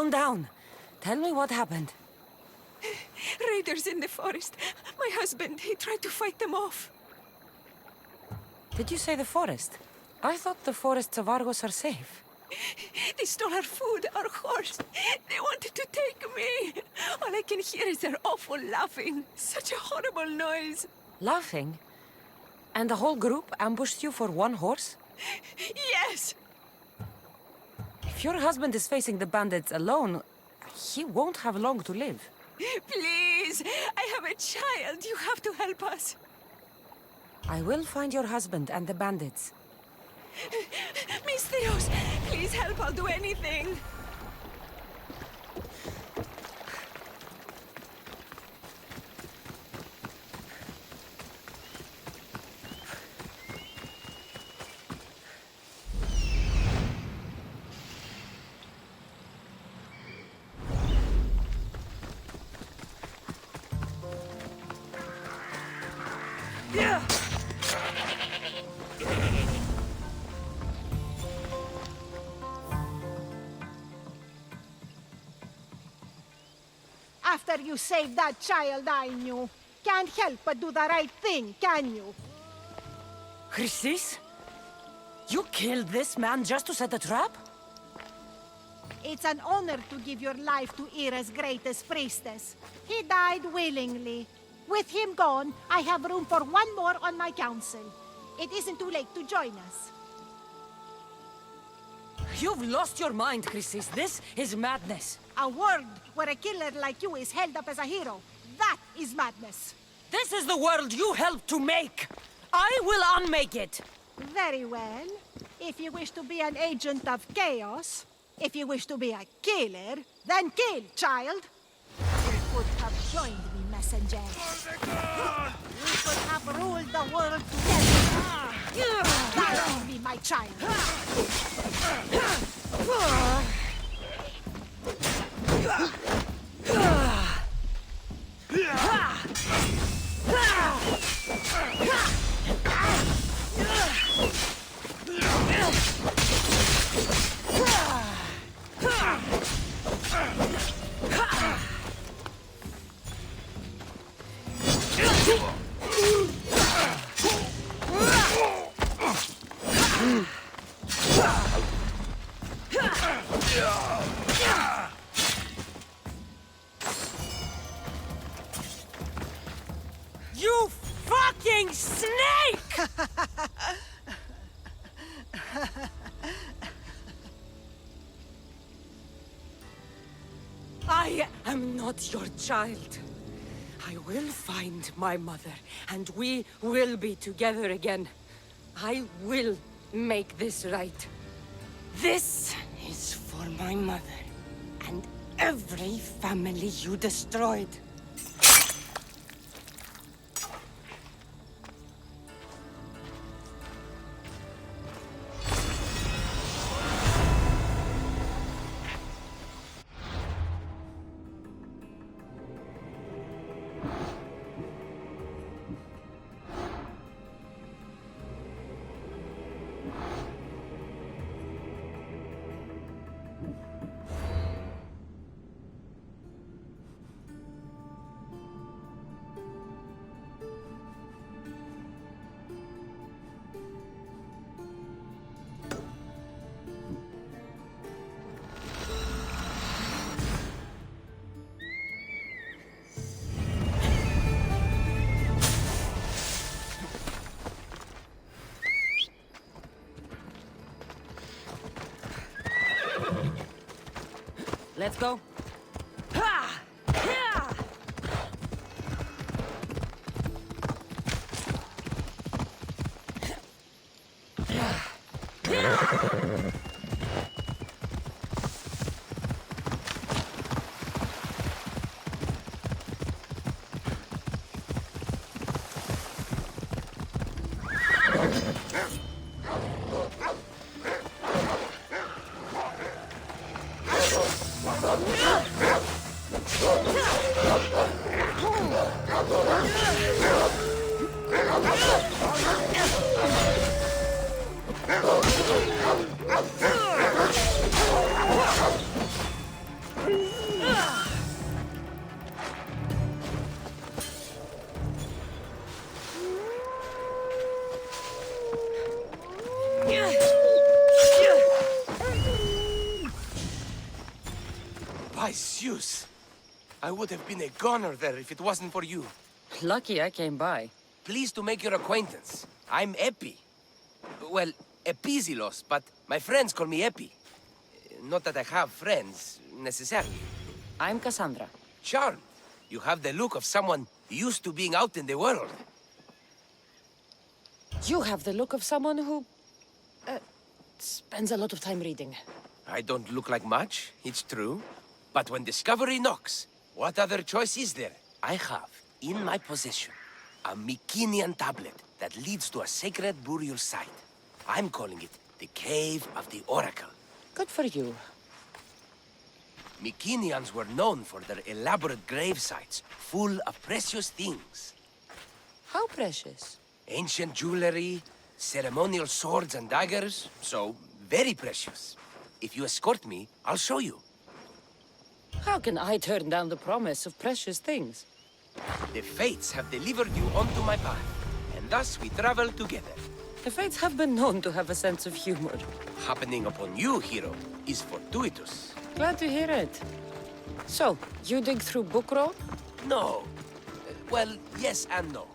Calm down. Tell me what happened. Raiders in the forest. My husband, he tried to fight them off. Did you say the forest? I thought the forests of Argos are safe. They stole our food, our horse. They wanted to take me. All I can hear is their awful laughing. Such a horrible noise. Laughing? And the whole group ambushed you for one horse? Yes! If your husband is facing the bandits alone, he won't have long to live. Please, I have a child. You have to help us. I will find your husband and the bandits. Mysterios, please help. I'll do anything. Yeah. After you saved that child I knew, can't help but do the right thing, can you? Chrysis? You killed this man just to set a trap? It's an honor to give your life to Ira's greatest priestess. He died willingly. With him gone, I have room for one more on my council. It isn't too late to join us. You've lost your mind, Chrysis. This is madness. A world where a killer like you is held up as a hero. That is madness. This is the world you helped to make. I will unmake it. Very well. If you wish to be an agent of chaos, if you wish to be a killer, then kill, child. You could have joined me, messenger. You could have ruled the world together. Guide me, my child. You fucking snake! I am not your child. I will find my mother, and we will be together again. I will make this right. This is for my mother, and every family you destroyed. Let's go. Ha! Yeah! No! Zeus! I would have been a goner there if it wasn't for you. Lucky I came by. Pleased to make your acquaintance. I'm Epi. Well, Epizilos, but my friends call me Epi. Not that I have friends, necessarily. I'm Cassandra. Charmed. You have the look of someone used to being out in the world. You have the look of someone who... spends a lot of time reading. I don't look like much, it's true. But when discovery knocks, what other choice is there? I have, in my possession, a Mycenaean tablet that leads to a sacred burial site. I'm calling it the Cave of the Oracle. Good for you. Mycenaeans were known for their elaborate grave sites, full of precious things. How precious? Ancient jewelry, ceremonial swords and daggers, so very precious. If you escort me, I'll show you. How can I turn down the promise of precious things? The fates have delivered you onto my path, and thus we travel together. The fates have been known to have a sense of humor. Happening upon you, hero, is fortuitous. Glad to hear it. So, you dig through book row? No. Well, yes and no.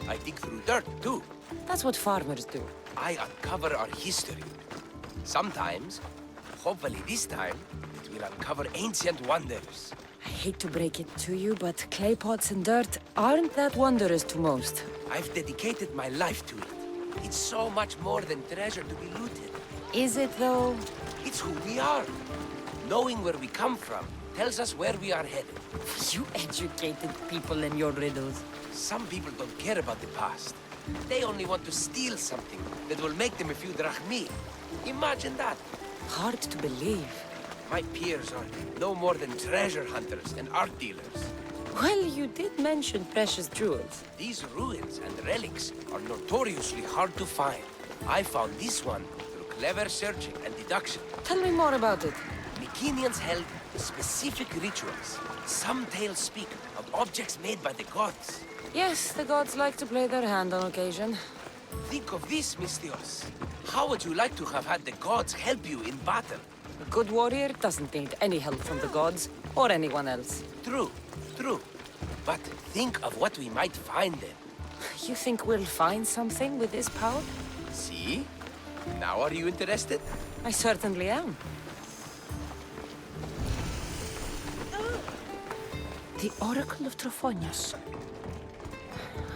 I dig through dirt, too. That's what farmers do. I uncover our history. Sometimes, hopefully this time, it will uncover ancient wonders. I hate to break it to you, but clay pots and dirt aren't that wondrous to most. I've dedicated my life to it. It's so much more than treasure to be looted. Is it, though? It's who we are. Knowing where we come from tells us where we are headed. You educated people and your riddles. Some people don't care about the past. They only want to steal something that will make them a few drachmi. Imagine that. Hard to believe. My peers are no more than treasure hunters and art dealers. Well, you did mention precious jewels. These ruins and relics are notoriously hard to find. I found this one through clever searching and deduction. Tell me more about it. Mycenaeans held specific rituals. Some tales speak of objects made by the gods. Yes, the gods like to play their hand on occasion. Think of this, Mystios. How would you like to have had the gods help you in battle? A good warrior doesn't need any help from the gods, or anyone else. True, true. But think of what we might find then. You think we'll find something with this power? See? Now are you interested? I certainly am. The Oracle of Trophonius.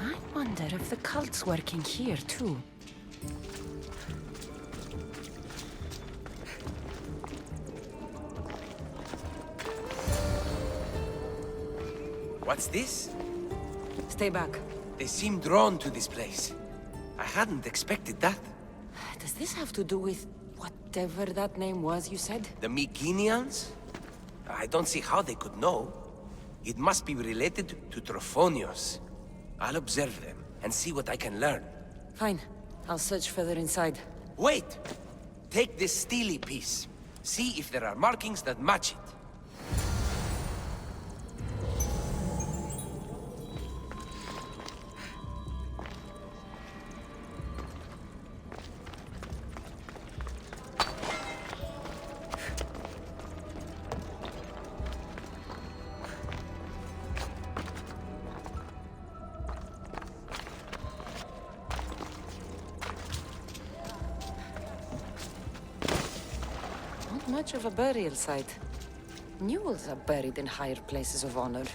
I wonder if the cult's working here, too. What's this? Stay back. They seem drawn to this place. I hadn't expected that. Does this have to do with whatever that name was you said? The Mycenaeans? I don't see how they could know. It must be related to Trophonius. I'll observe them and see what I can learn. Fine. I'll search further inside. Wait! Take this steely piece. See if there are markings that match it. Not much of a burial site. Mules are buried in higher places of honor.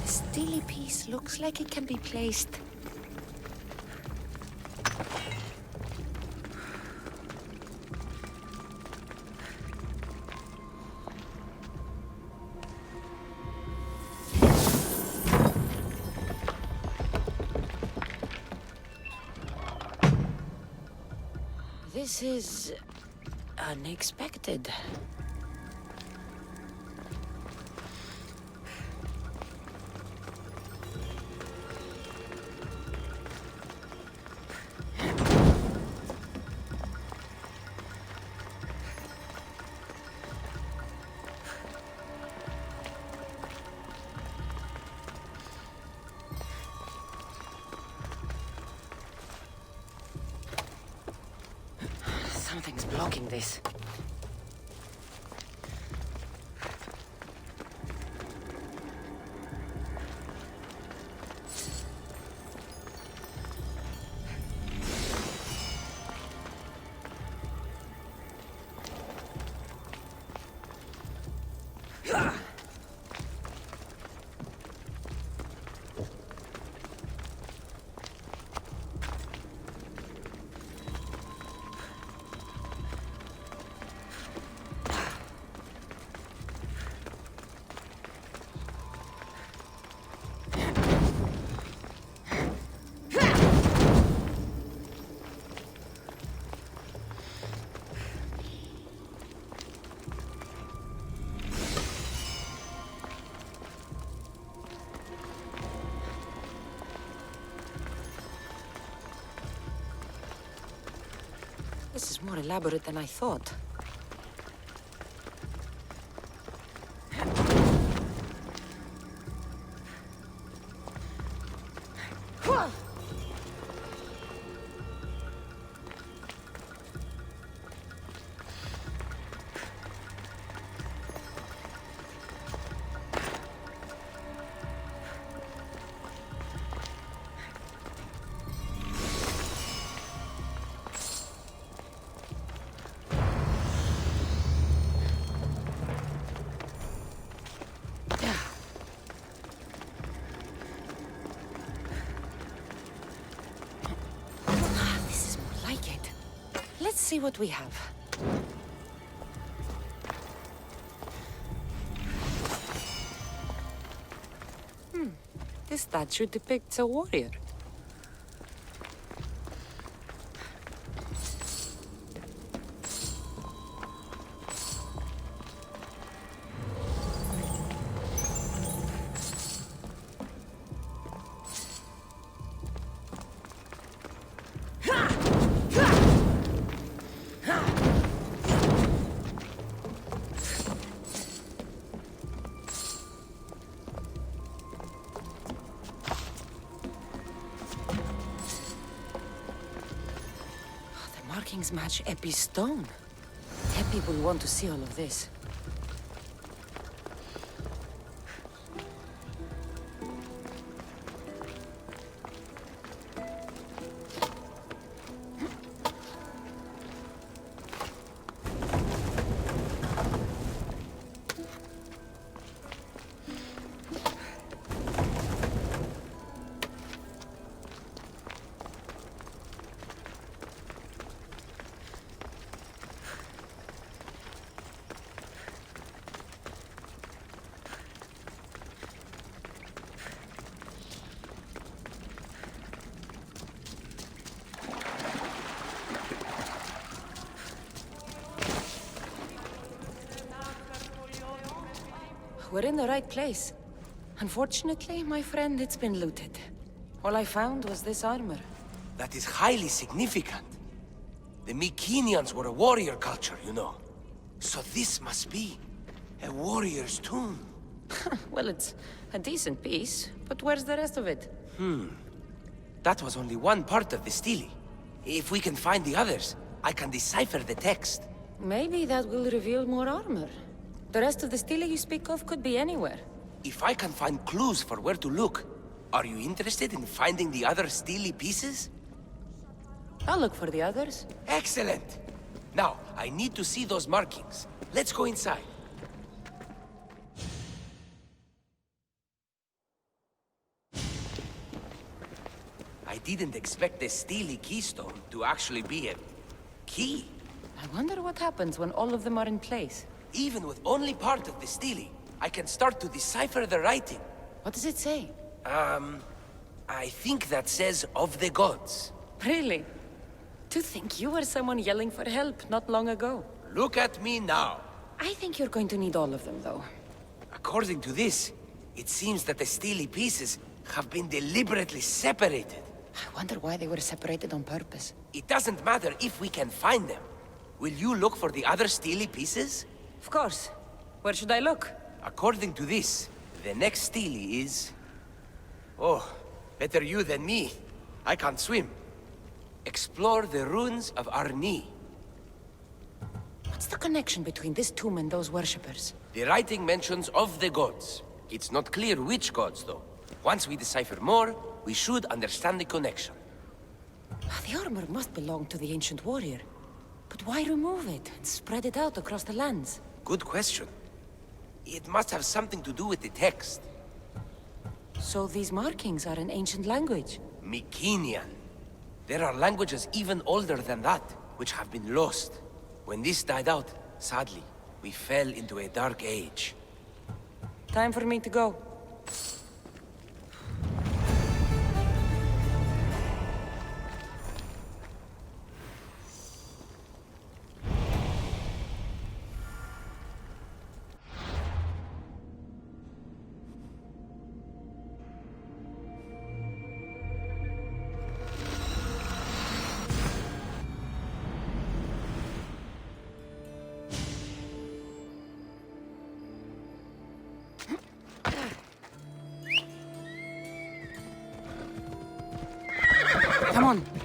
Steely piece looks like it can be placed. This is unexpected. Something's blocking this. more elaborate than I thought. Let's see what we have. This statue depicts a warrior. Markings match Epi's stone. Epi will want to see all of this. We're in the right place. Unfortunately, my friend, it's been looted. All I found was this armor. That is highly significant. The Mycenaeans were a warrior culture, you know. So this must be a warrior's tomb. Well, it's a decent piece, but where's the rest of it? That was only one part of the stele. If we can find the others, I can decipher the text. Maybe that will reveal more armor. The rest of the stele you speak of could be anywhere. If I can find clues for where to look, are you interested in finding the other stele pieces? I'll look for the others. Excellent! Now, I need to see those markings. Let's go inside. I didn't expect the stele keystone to actually be a key. I wonder what happens when all of them are in place. Even with only part of the stele, I can start to decipher the writing. What does it say? I think that says of the gods. Really? To think you were someone yelling for help not long ago. Look at me now. I think you're going to need all of them, though. According to this, it seems that the stele pieces have been deliberately separated. I wonder why they were separated on purpose. It doesn't matter if we can find them. Will you look for the other stele pieces? Of course. Where should I look? According to this, the next stele is... Oh, better you than me. I can't swim. Explore the ruins of Arni. What's the connection between this tomb and those worshippers? The writing mentions of the gods. It's not clear which gods, though. Once we decipher more, we should understand the connection. The armor must belong to the ancient warrior. But why remove it and spread it out across the lands? Good question. It must have something to do with the text. So these markings are in ancient language? Mycenaean. There are languages even older than that, which have been lost. When this died out, sadly, we fell into a dark age. Time for me to go. on.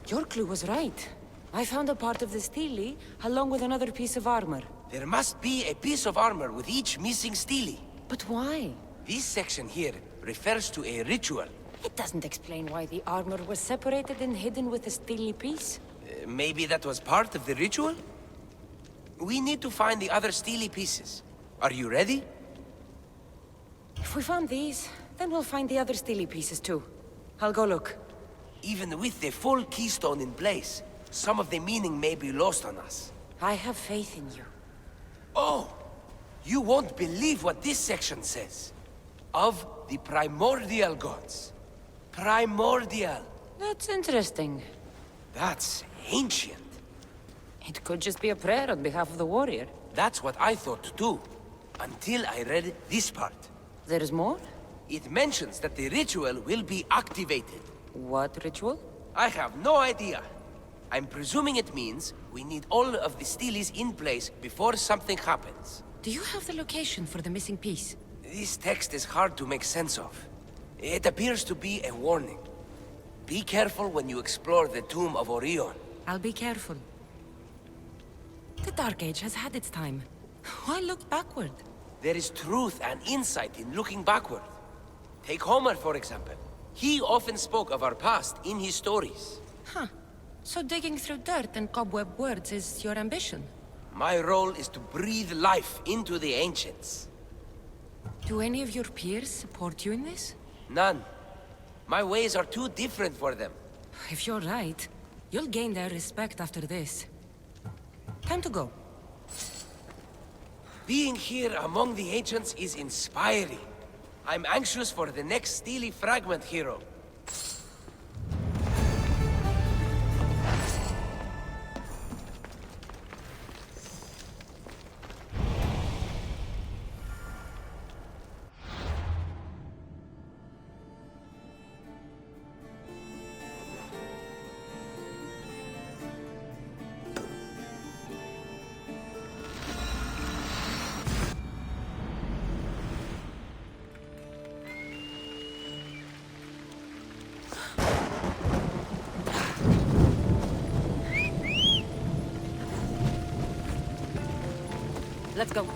Your clue was right. I found a part of the stele, along with another piece of armor. There must be a piece of armor with each missing stele. But why? This section here refers to a ritual. It doesn't explain why the armor was separated and hidden with a stele piece. Maybe that was part of the ritual? We need to find the other stele pieces. Are you ready? If we found these, then we'll find the other stele pieces too. I'll go look. Even with the full keystone in place, some of the meaning may be lost on us. I have faith in you. Oh! You won't believe what this section says. Of the primordial gods. Primordial. That's interesting. That's ancient. It could just be a prayer on behalf of the warrior. That's what I thought too. Until I read this part. There's more? It mentions that the ritual will be activated. What ritual? I have no idea. I'm presuming it means we need all of the steles in place before something happens. Do you have the location for the missing piece? This text is hard to make sense of. It appears to be a warning. Be careful when you explore the tomb of Orion. I'll be careful. The Dark Age has had its time. Why look backward? There is truth and insight in looking backward. Take Homer, for example. He often spoke of our past in his stories. Huh. So digging through dirt and cobweb words is your ambition? My role is to breathe life into the ancients. Do any of your peers support you in this? None. My ways are too different for them. If you're right, you'll gain their respect after this. Time to go. Being here among the ancients is inspiring. I'm anxious for the next steely fragment, hero. Let's go.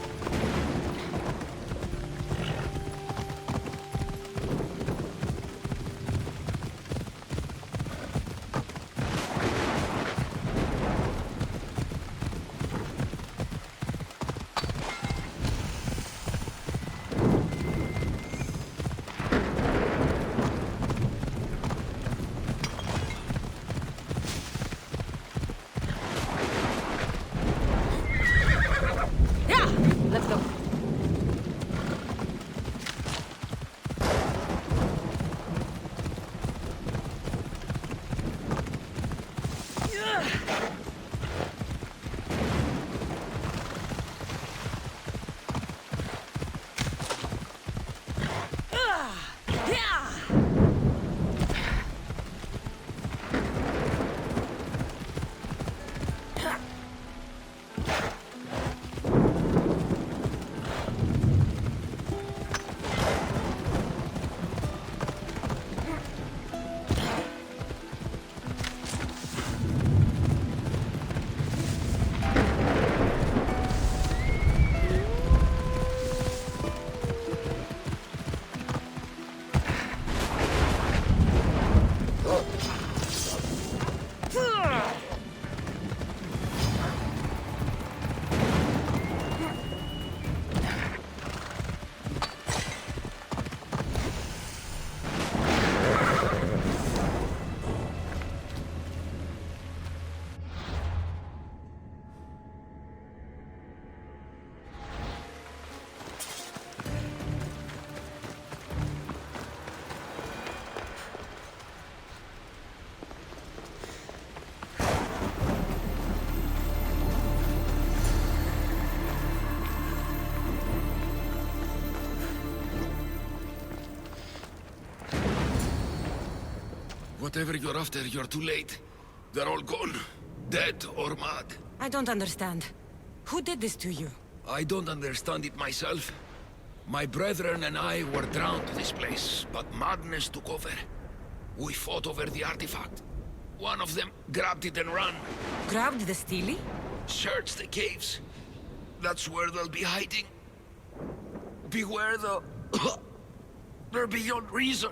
Let's go. Whatever you're after, you're too late. They're all gone. Dead or mad. I don't understand. Who did this to you? I don't understand it myself. My brethren and I were drawn to this place, but madness took over. We fought over the artifact. One of them grabbed it and ran. Grabbed the Steely? Search the caves. That's where they'll be hiding. Beware the... They're beyond reason.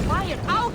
Fire out!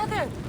together!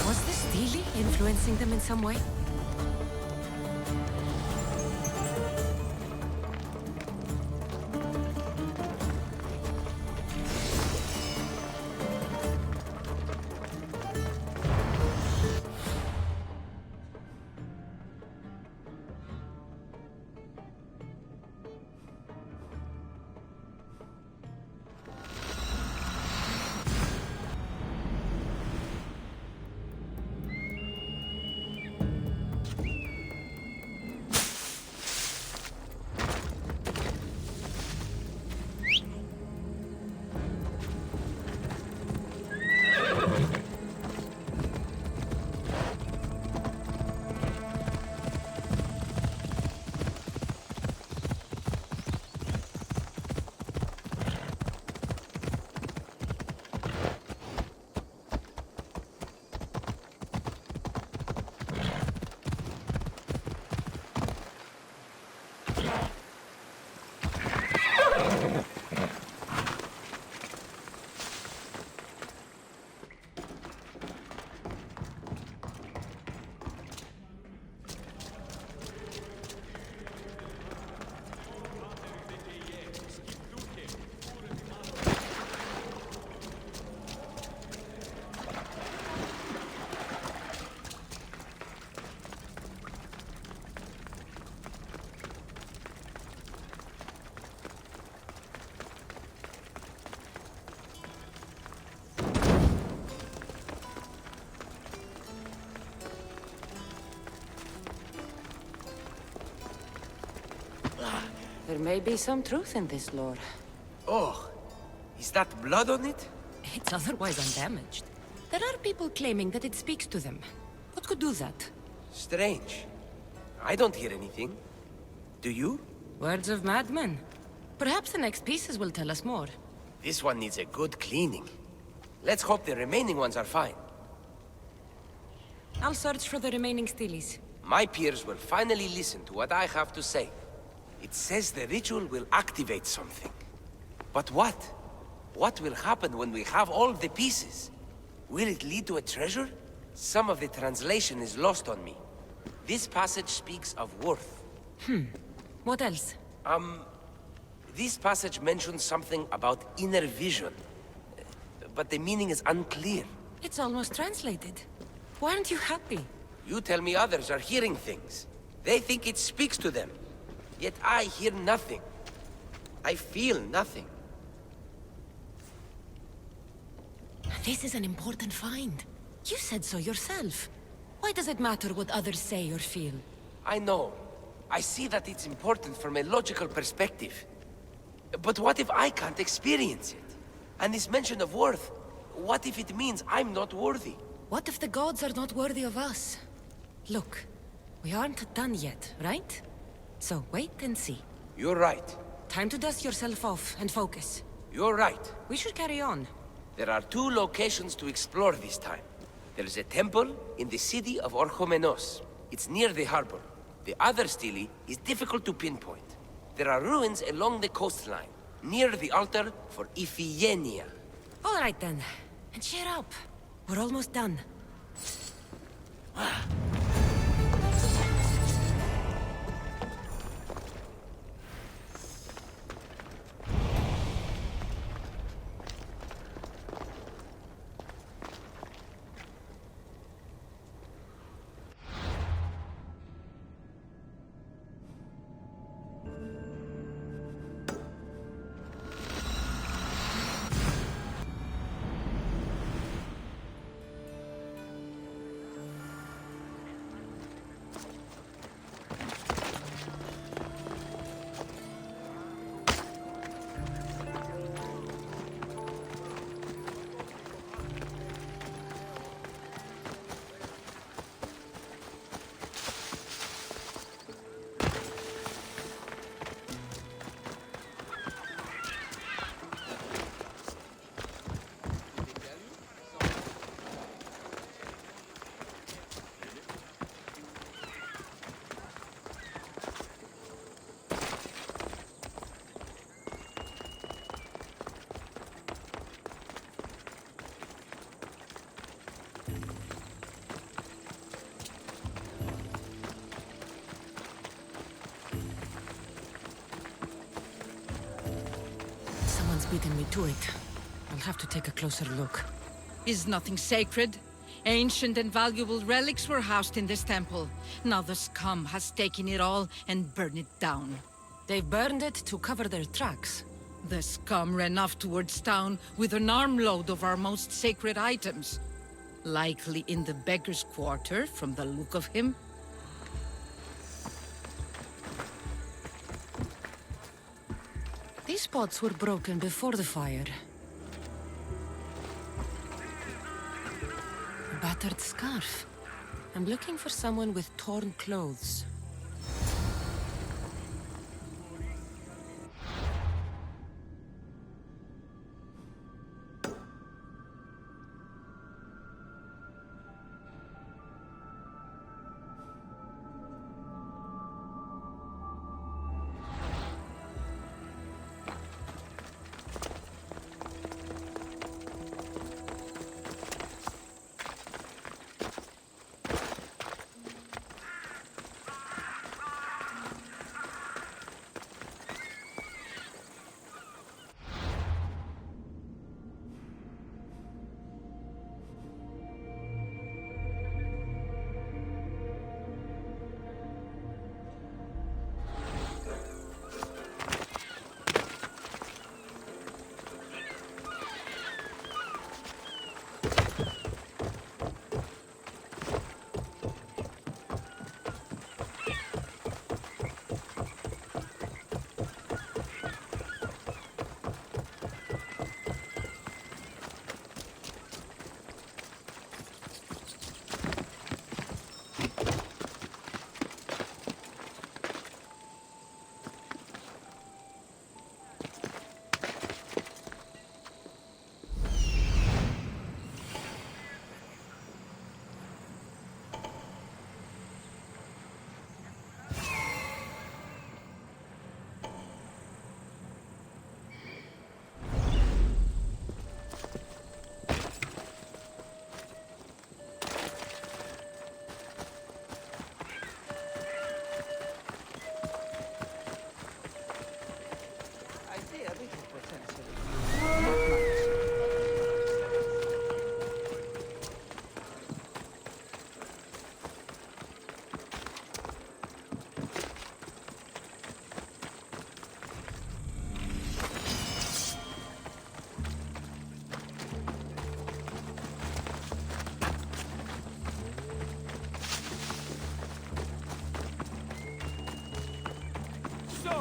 Was this really influencing them in some way? There may be some truth in this lore. Oh, is that blood on it? It's otherwise undamaged. There are people claiming that it speaks to them. What could do that? Strange. I don't hear anything. Do you? Words of madmen. Perhaps the next pieces will tell us more. This one needs a good cleaning. Let's hope the remaining ones are fine. I'll search for the remaining steelies. My peers will finally listen to what I have to say. It says the ritual will activate something. But what? What will happen when we have all the pieces? Will it lead to a treasure? Some of the translation is lost on me. This passage speaks of worth. What else? This passage mentions something about inner vision. But the meaning is unclear. It's almost translated. Why aren't you happy? You tell me others are hearing things. They think it speaks to them. Yet I hear nothing. I feel nothing. This is an important find. You said so yourself. Why does it matter what others say or feel? I know. I see that it's important from a logical perspective. But what if I can't experience it? And this mention of worth, what if it means I'm not worthy? What if the gods are not worthy of us? Look, we aren't done yet, right? So wait and see. You're right. Time to dust yourself off and focus. You're right. We should carry on. There are 2 locations to explore this time. There is a temple in the city of Orchomenos. It's near the harbor. The other stele is difficult to pinpoint. There are ruins along the coastline, near the altar for Iphigenia. All right then. And cheer up. We're almost done. Someone's beaten me to it. I'll have to take a closer look. Is nothing sacred? Ancient and valuable relics were housed in this temple. Now the scum has taken it all and burned it down. They've burned it to cover their tracks. The scum ran off towards town with an armload of our most sacred items. Likely in the beggar's quarter, from the look of him. These pots were broken before the fire. A battered scarf. I'm looking for someone with torn clothes.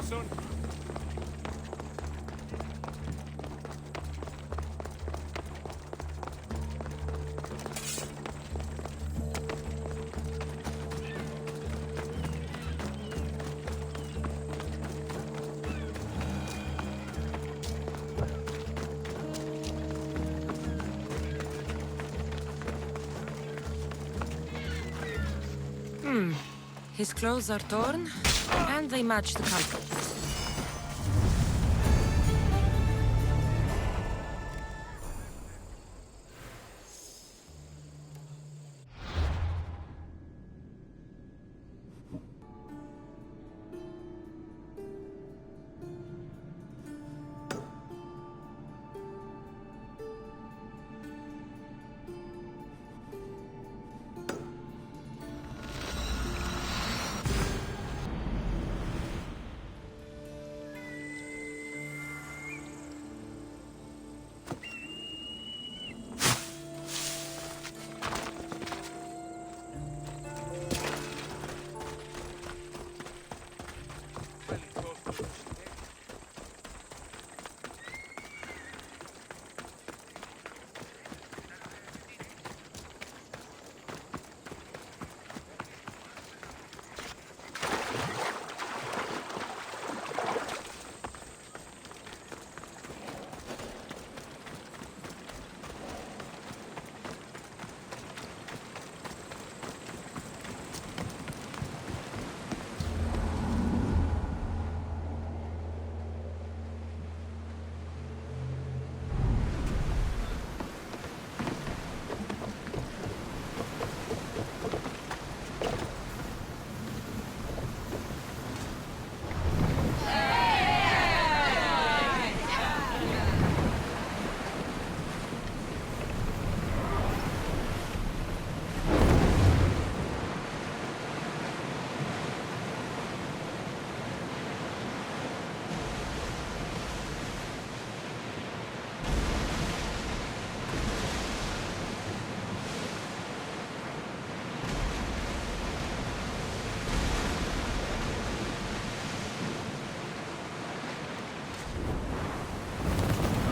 son. His clothes are torn, and they match the culprit.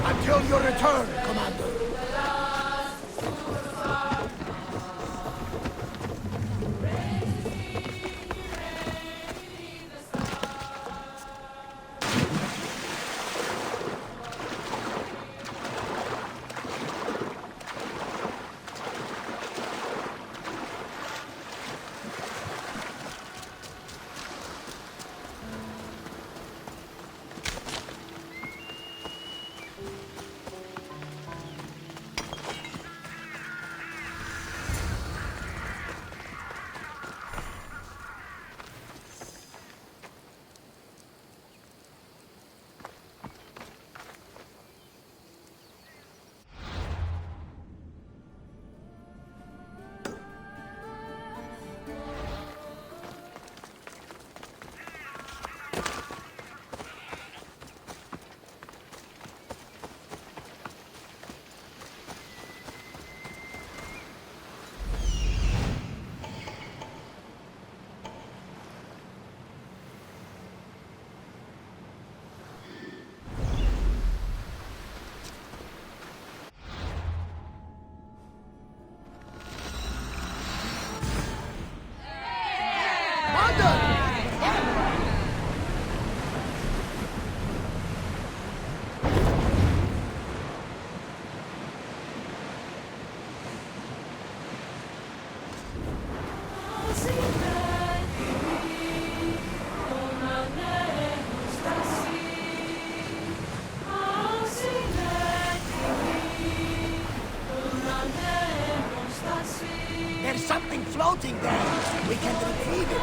Until your return, Commander. There's something floating there. We can retrieve it.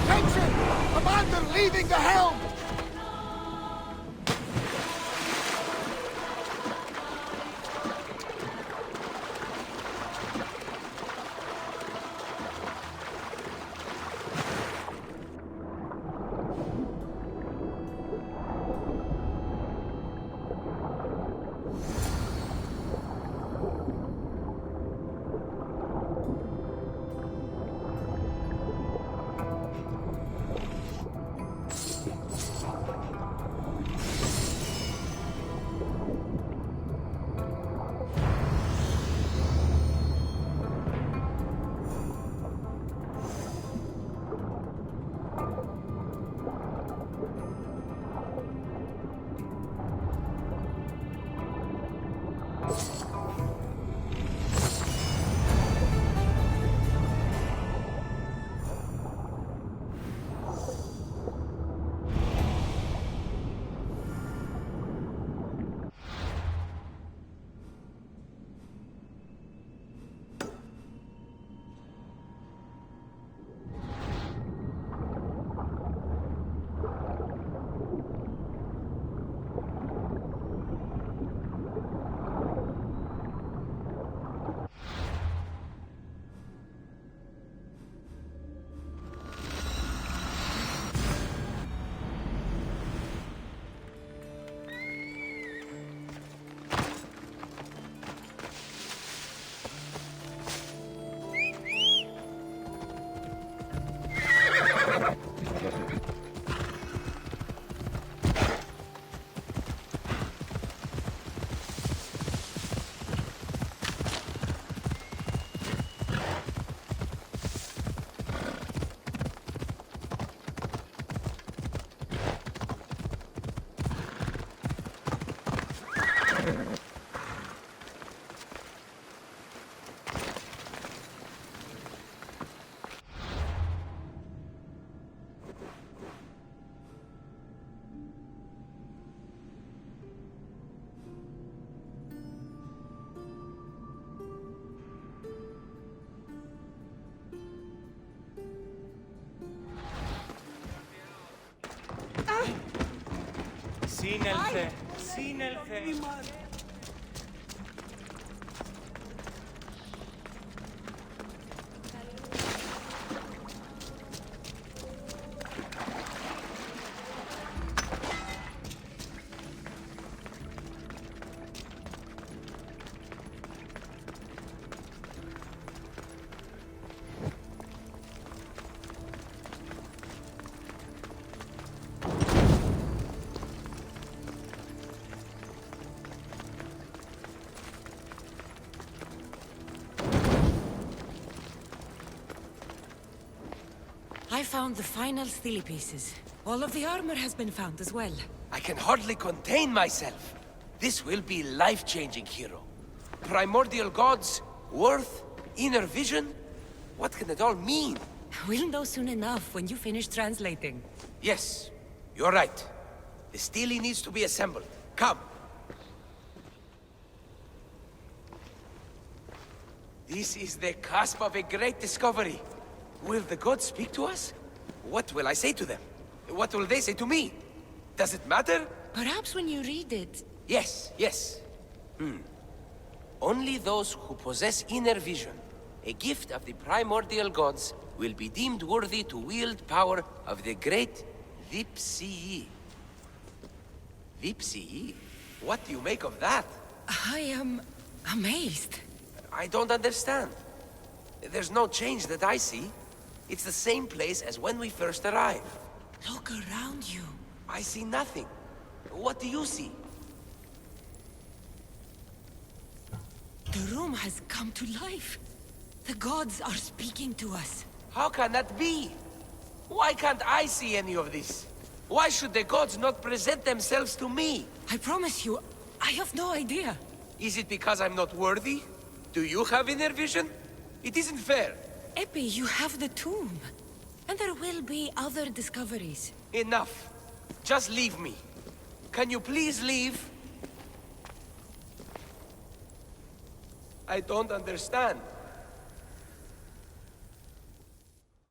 Attention! Commander leaving the helm! Σύνελθε, σύνελθε. I found the final stele pieces. All of the armor has been found as well. I can hardly contain myself. This will be life-changing, hero. Primordial gods, worth, inner vision. What can it all mean? We'll know soon enough when you finish translating. Yes, you're right. The stele needs to be assembled. Come. This is the cusp of a great discovery. Will the gods speak to us? What will I say to them? What will they say to me? Does it matter? Perhaps when you read it... Yes, yes. Only those who possess inner vision, a gift of the primordial gods, will be deemed worthy to wield power of the great Vipsii. Vipsii? What do you make of that? I am... amazed. I don't understand. There's no change that I see. It's the same place as when we first arrived. Look around you. I see nothing. What do you see? The room has come to life. The gods are speaking to us. How can that be? Why can't I see any of this? Why should the gods not present themselves to me? I promise you, I have no idea. Is it because I'm not worthy? Do you have inner vision? It isn't fair. Epi, you have the tomb. And there will be other discoveries. Enough. Just leave me. Can you please leave? I don't understand.